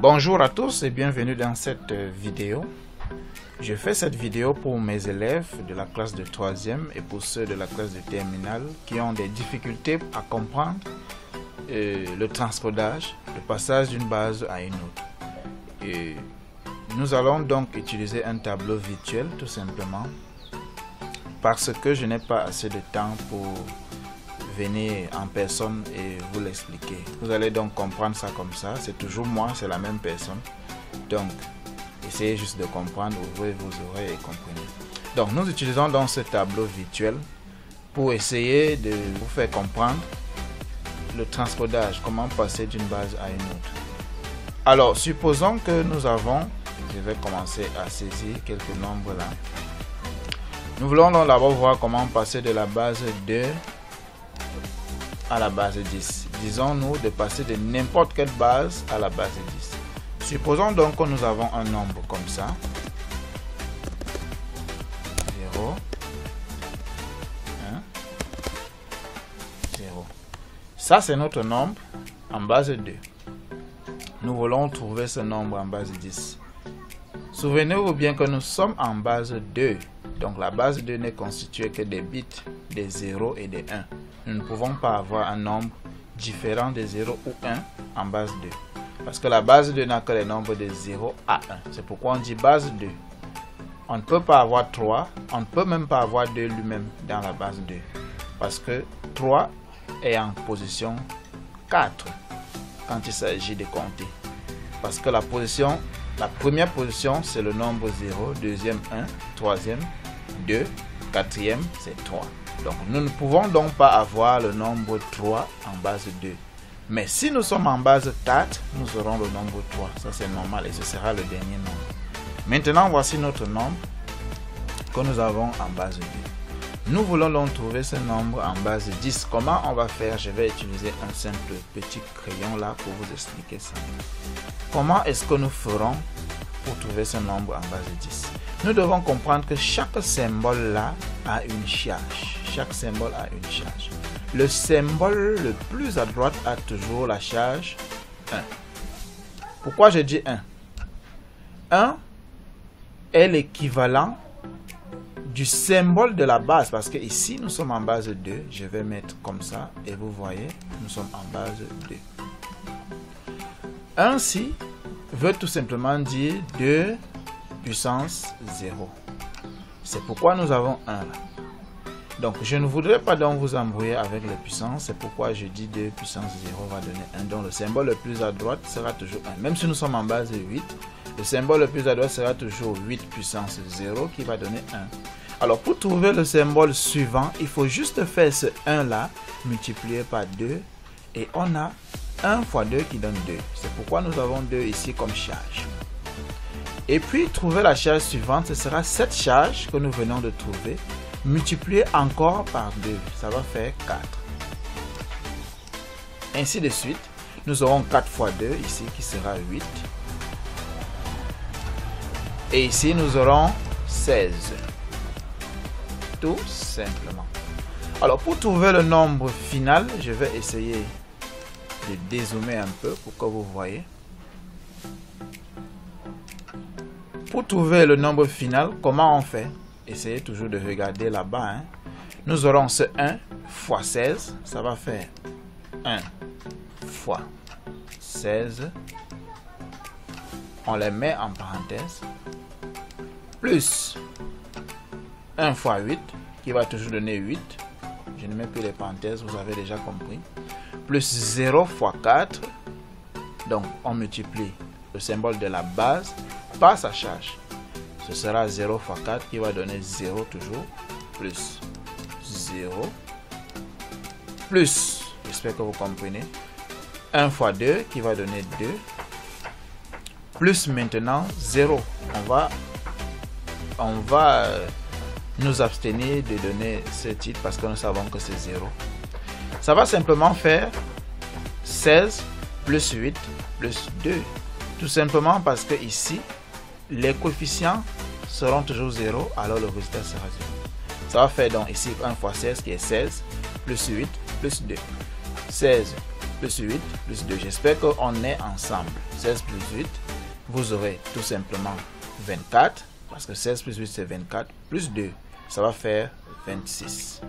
Bonjour à tous et bienvenue dans cette vidéo. Je fais cette vidéo pour mes élèves de la classe de 3e et pour ceux de la classe de terminale qui ont des difficultés à comprendre le transcodage, le passage d'une base à une autre. Et nous allons donc utiliser un tableau virtuel tout simplement parce que je n'ai pas assez de temps pour venir en personne et vous l'expliquer. Vous allez donc comprendre ça comme ça. C'est toujours moi, c'est la même personne. Donc, essayez juste de comprendre, ouvrez vos oreilles et comprenez. Donc, nous utilisons donc ce tableau virtuel pour essayer de vous faire comprendre le transcodage, comment passer d'une base à une autre. Alors, supposons que nous avons, je vais commencer à saisir quelques nombres là. Nous voulons donc d'abord voir comment passer de la base 2 à la base 10. Disons-nous de passer de n'importe quelle base à la base 10. Supposons donc que nous avons un nombre comme ça. 0, 1, 0. Ça, c'est notre nombre en base 2. Nous voulons trouver ce nombre en base 10. Souvenez-vous bien que nous sommes en base 2. Donc la base 2 n'est constituée que des bits, des 0 et des 1. Nous ne pouvons pas avoir un nombre différent de 0 ou 1 en base 2. Parce que la base 2 n'a que les nombres de 0 à 1. C'est pourquoi on dit base 2. On ne peut pas avoir 3. On ne peut même pas avoir 2 lui-même dans la base 2. Parce que 3 est en position 4 quand il s'agit de compter. Parce que la première position, c'est le nombre 0. Deuxième, 1. Troisième, 2. Quatrième, c'est 3. Donc, nous ne pouvons donc pas avoir le nombre 3 en base 2. Mais si nous sommes en base 4, nous aurons le nombre 3. Ça, c'est normal et ce sera le dernier nombre. Maintenant, voici notre nombre que nous avons en base 2. Nous voulons donc trouver ce nombre en base 10. Comment on va faire? Je vais utiliser un simple petit crayon là pour vous expliquer ça. Comment est-ce que nous ferons pour trouver ce nombre en base 10? Nous devons comprendre que chaque symbole là a une charge. Chaque symbole a une charge. Le symbole le plus à droite a toujours la charge 1. Pourquoi je dis 1? 1 est l'équivalent du symbole de la base. Parce que ici, nous sommes en base 2. Je vais mettre comme ça. Et vous voyez, nous sommes en base 2. 1 ci veut tout simplement dire 2 puissance 0. C'est pourquoi nous avons 1 là. Donc, je ne voudrais pas donc vous embrouiller avec les puissances. C'est pourquoi je dis 2 puissance 0 va donner 1. Donc, le symbole le plus à droite sera toujours 1. Même si nous sommes en base 8, le symbole le plus à droite sera toujours 8 puissance 0 qui va donner 1. Alors, pour trouver le symbole suivant, il faut juste faire ce 1 là multiplié par 2. Et on a 1 fois 2 qui donne 2. C'est pourquoi nous avons 2 ici comme charge. Et puis, trouver la charge suivante, ce sera cette charge que nous venons de trouver, multipliée encore par 2. Ça va faire 4. Ainsi de suite, nous aurons 4 fois 2 ici qui sera 8. Et ici, nous aurons 16. Tout simplement. Alors, pour trouver le nombre final, je vais essayer de dézoomer un peu pour que vous voyez. Pour trouver le nombre final, comment on fait? Essayez toujours de regarder là-bas. Hein. Nous aurons ce 1 fois 16. Ça va faire 1 fois 16. On les met en parenthèse. Plus 1 fois 8, qui va toujours donner 8. Je ne mets plus les parenthèses, vous avez déjà compris. Plus 0 fois 4. Donc, on multiplie le symbole de la base par sa charge. Ce sera 0 fois 4 qui va donner 0 toujours. Plus 0. Plus, j'espère que vous comprenez, 1 fois 2 qui va donner 2. Plus maintenant 0. On va nous abstenir de donner ce titre parce que nous savons que c'est 0. Ça va simplement faire 16 plus 8 plus 2. Tout simplement parce que ici, les coefficients seront toujours 0, alors le résultat sera 0. Ça va faire donc ici 1 fois 16 qui est 16, plus 8, plus 2. 16 plus 8 plus 2. J'espère qu'on est ensemble. 16 plus 8, vous aurez tout simplement 24, parce que 16 plus 8 c'est 24, plus 2, ça va faire 26.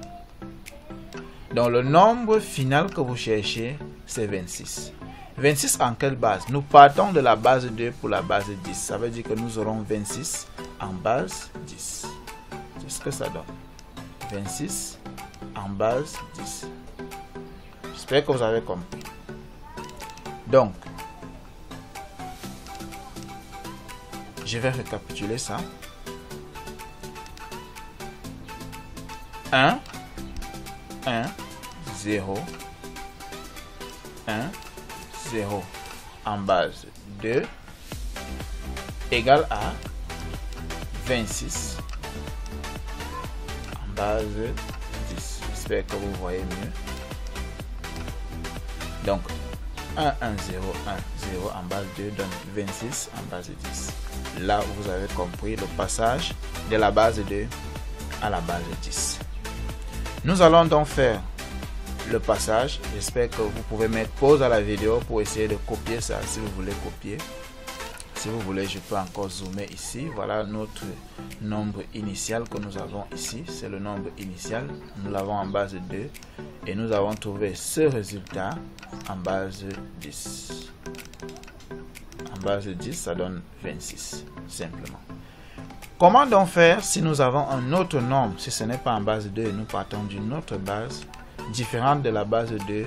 Donc le nombre final que vous cherchez, c'est 26. 26 en quelle base? Nous partons de la base 2 pour la base 10. Ça veut dire que nous aurons 26 en base 10. C'est ce que ça donne. 26 en base 10. J'espère que vous avez compris. Donc, je vais récapituler ça. 1, 1, 0, 1, 0 en base 2 égale à 26 en base 10. J'espère que vous voyez mieux. Donc 1, 1, 0, 1, 0 en base 2 donne 26 en base 10. Là, vous avez compris le passage de la base 2 à la base 10. Nous allons donc faire le passage. J'espère que vous pouvez mettre pause à la vidéo pour essayer de copier ça si vous voulez copier. Si vous voulez, je peux encore zoomer ici. Voilà notre nombre initial que nous avons ici. C'est le nombre initial. Nous l'avons en base 2 et nous avons trouvé ce résultat en base 10. En base 10, ça donne 26, simplement. Comment donc faire si nous avons un autre nombre, si ce n'est pas en base 2 et nous partons d'une autre base différente de la base 2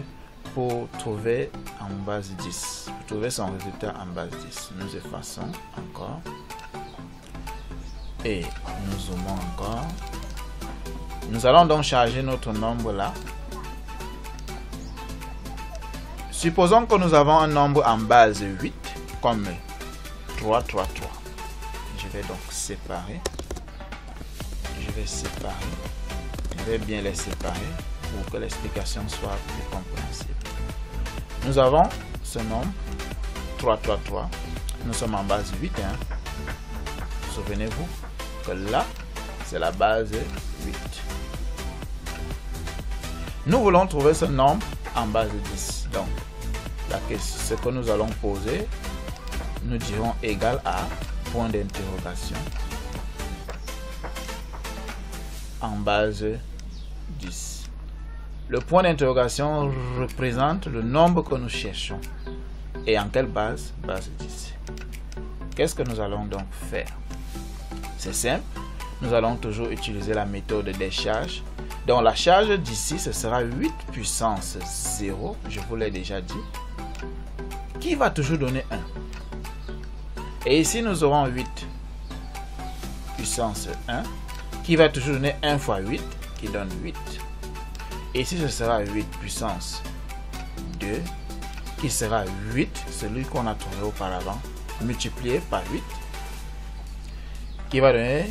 pour trouver en base 10, pour trouver son résultat en base 10. Nous effaçons encore et nous zoomons encore. Nous allons donc charger notre nombre là. Supposons que nous avons un nombre en base 8 comme 3, 3, 3. Je vais donc séparer. Je vais séparer. Je vais bien les séparer pour que l'explication soit plus compréhensible. Nous avons ce nombre 3, 3, 3. Nous sommes en base 8. Souvenez-vous que là, c'est la base 8. Nous voulons trouver ce nombre en base 10. Donc, ce que nous allons poser, nous dirons égal à point d'interrogation en base 10. Le point d'interrogation représente le nombre que nous cherchons. Et en quelle base? Base 10. Qu'est-ce que nous allons donc faire? C'est simple. Nous allons toujours utiliser la méthode des charges. Donc la charge d'ici, ce sera 8 puissance 0. Je vous l'ai déjà dit. Qui va toujours donner 1. Et ici, nous aurons 8 puissance 1, qui va toujours donner 1 fois 8, qui donne 8. Et ici, ce sera 8 puissance 2, qui sera 8, celui qu'on a trouvé auparavant, multiplié par 8, qui va donner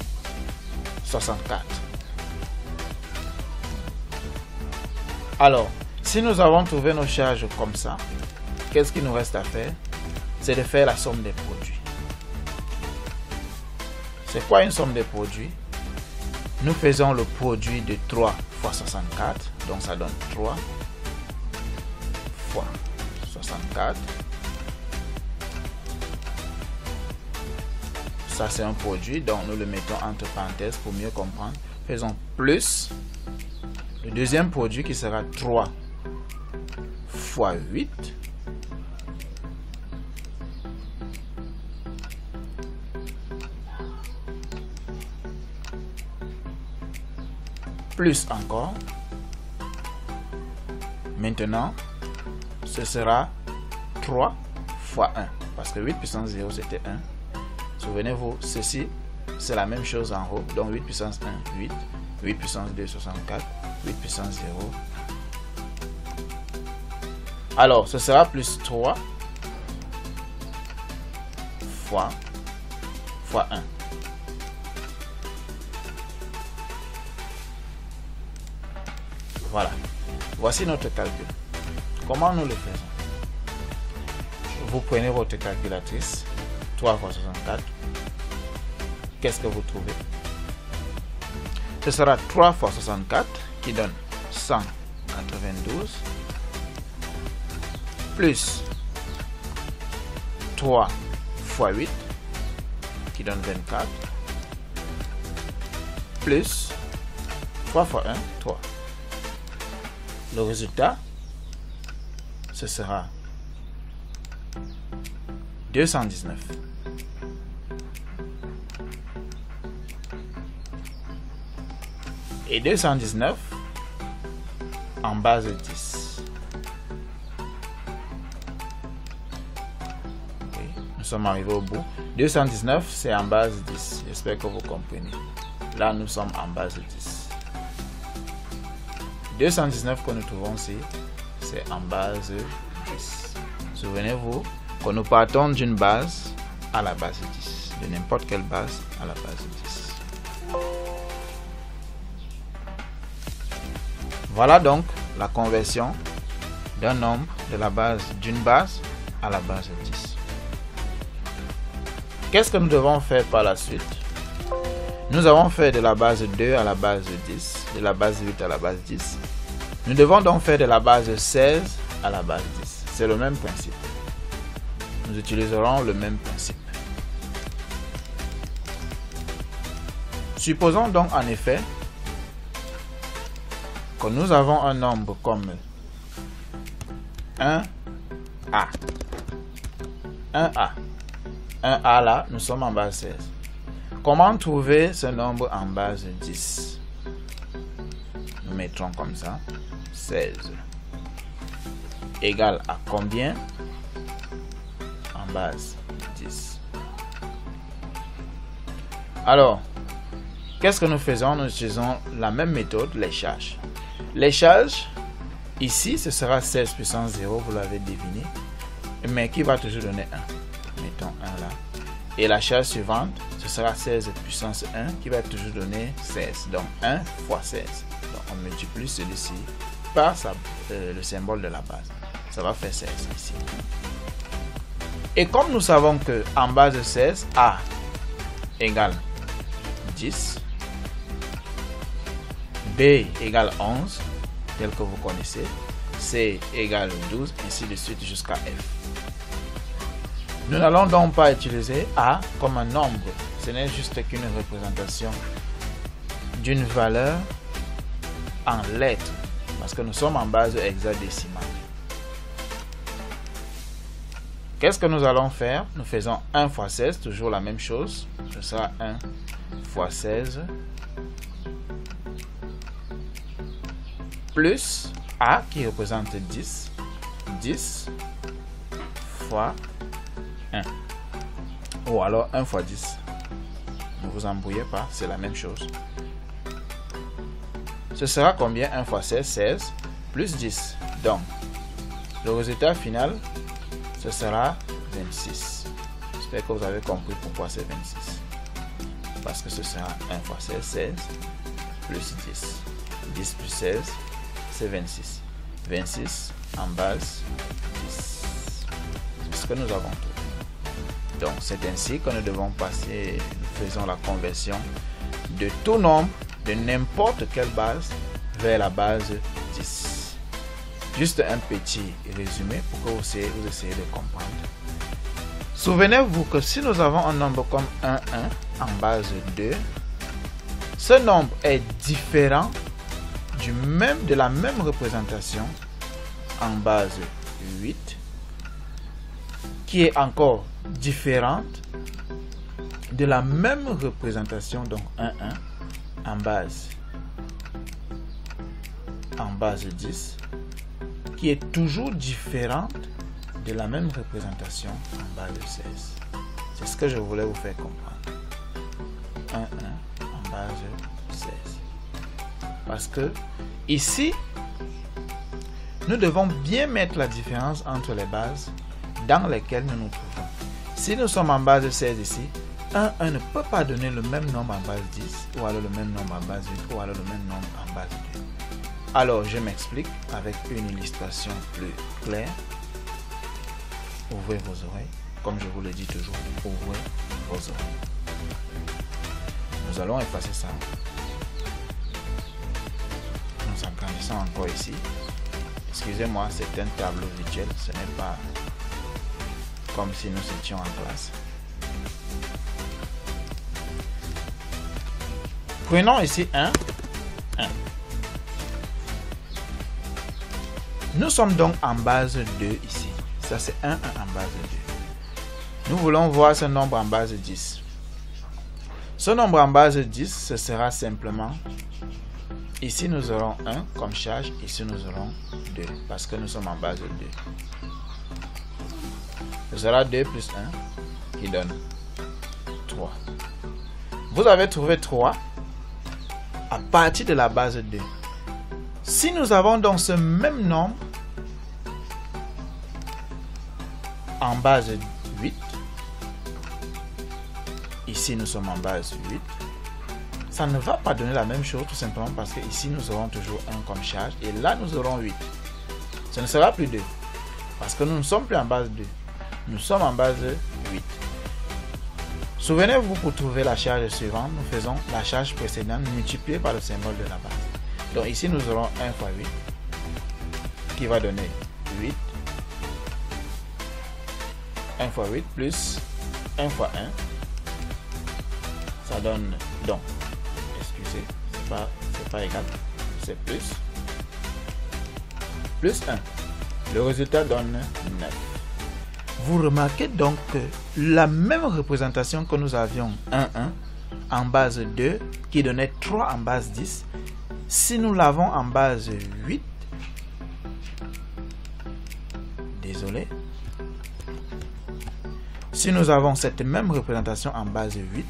64. Alors, si nous avons trouvé nos charges comme ça, qu'est-ce qu'il nous reste à faire? C'est de faire la somme des produits. C'est quoi une somme des produits? Nous faisons le produit de 3 fois 64, donc ça donne 3 fois 64. Ça c'est un produit, donc nous le mettons entre parenthèses pour mieux comprendre. Faisons plus le deuxième produit qui sera 3 fois 8. Plus encore. Maintenant, ce sera 3 fois 1. Parce que 8 puissance 0, c'était 1. Souvenez-vous, ceci, c'est la même chose en haut. Donc 8 puissance 1, 8. 8 puissance 2, 64. 8 puissance 0. Alors, ce sera plus 3 fois 1. Voilà. Voici notre calcul. Comment nous le faisons? Vous prenez votre calculatrice. 3 fois 64. Qu'est-ce que vous trouvez? Ce sera 3 fois 64 qui donne 192 plus 3 fois 8 qui donne 24 plus 3 fois 1, 3. Le résultat, ce sera 219. Et 219 en base de 10. Okay. Nous sommes arrivés au bout. 219, c'est en base de 10. J'espère que vous comprenez. Là, nous sommes en base de 10. 219 que nous trouvons ici, c'est en base de 10. Souvenez-vous que nous partons d'une base à la base de 10. De n'importe quelle base à la base de 10. Voilà donc la conversion d'un nombre de la base d'une base à la base de 10. Qu'est-ce que nous devons faire par la suite? Nous avons fait de la base 2 à la base 10, de la base 8 à la base 10. Nous devons donc faire de la base 16 à la base 10. C'est le même principe. Nous utiliserons le même principe. Supposons donc en effet que nous avons un nombre comme 1A. 1A. 1A là, nous sommes en base 16. Comment trouver ce nombre en base 10? Nous mettrons comme ça 16 égale à combien en base 10? Alors, qu'est-ce que nous faisons? Nous utilisons la même méthode, les charges. Les charges, ici, ce sera 16 puissance 0, vous l'avez deviné, mais qui va toujours donner 1. Mettons 1 là. Et la charge suivante, ce sera 16 puissance 1 qui va toujours donner 16. Donc 1 fois 16. Donc on multiplie celui-ci par le symbole de la base. Ça va faire 16 ici. Et comme nous savons que en base de 16, A égale 10, B égale 11, tel que vous connaissez, C égale 12, ainsi de suite jusqu'à F. Nous n'allons donc pas utiliser A comme un nombre. Ce n'est juste qu'une représentation d'une valeur en lettres, parce que nous sommes en base hexadécimale. Qu'est-ce que nous allons faire? Nous faisons 1 fois 16, toujours la même chose. Ce sera 1 fois 16 plus A qui représente 10. 10 fois 1. Ou alors 1 fois 10. Ne vous embrouillez pas, c'est la même chose. Ce sera combien? 1 fois 16, 16 plus 10. Donc, le résultat final, ce sera 26. J'espère que vous avez compris pourquoi c'est 26. Parce que ce sera 1 fois 16, 16 plus 10. 10 plus 16, c'est 26. 26 en base 10. C'est ce que nous avons trouvé. Donc, c'est ainsi que nous devons passer, nous faisons la conversion de tout nombre de n'importe quelle base vers la base 10. Juste un petit résumé pour que vous essayez de comprendre. Souvenez-vous que si nous avons un nombre comme 1, 1 en base 2, ce nombre est différent de la même représentation en base 8, qui est encore différente de la même représentation, donc 1, 1 en base 10, qui est toujours différente de la même représentation en base 16. C'est ce que je voulais vous faire comprendre. 1, 1 en base 16. Parce que ici, nous devons bien mettre la différence entre les bases dans lesquelles nous nous trouvons. Si nous sommes en base 16 ici, 1, 1 ne peut pas donner le même nombre en base 10, ou alors le même nombre en base 8, ou alors le même nombre en base 2. Alors, je m'explique avec une illustration plus claire. Ouvrez vos oreilles. Comme je vous le dis toujours, ouvrez vos oreilles. Nous allons effacer ça. Nous agrandissons encore ici. excusez-moi, c'est un tableau virtuel, ce n'est pas comme si nous étions en classe. Prenons ici 1, 1. Nous sommes donc en base 2 ici. Ça c'est 1, 1 en base 2. Nous voulons voir ce nombre en base 10. Ce nombre en base 10, ce sera simplement, ici nous aurons 1 comme charge, ici nous aurons 2, parce que nous sommes en base 2. Ce sera 2 plus 1 qui donne 3. Vous avez trouvé 3 à partir de la base 2. Si nous avons donc ce même nombre en base 8, ici nous sommes en base 8, ça ne va pas donner la même chose tout simplement parce que ici nous aurons toujours 1 comme charge et là nous aurons 8. Ce ne sera plus 2 parce que nous ne sommes plus en base 2, nous sommes en base 8. Souvenez-vous, pour trouver la charge suivante, nous faisons la charge précédente multipliée par le symbole de la base. Donc ici nous aurons 1 fois 8 qui va donner 8. 1 fois 8 plus 1 fois 1, ça donne donc, excusez, c'est pas égal, c'est plus 1. Le résultat donne 9. Vous remarquez donc que la même représentation que nous avions 1, 1 en base 2 qui donnait 3 en base 10, si nous l'avons en base 8, désolé, si nous avons cette même représentation en base 8,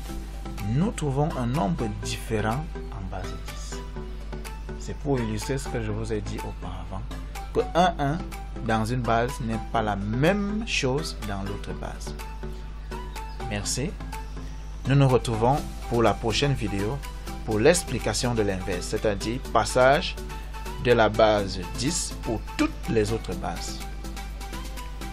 nous trouvons un nombre différent en base 10. C'est pour illustrer ce que je vous ai dit auparavant, que 1, 1 dans une base n'est pas la même chose dans l'autre base. Merci. Nous nous retrouvons pour la prochaine vidéo pour l'explication de l'inverse, c'est-à-dire passage de la base 10 pour toutes les autres bases.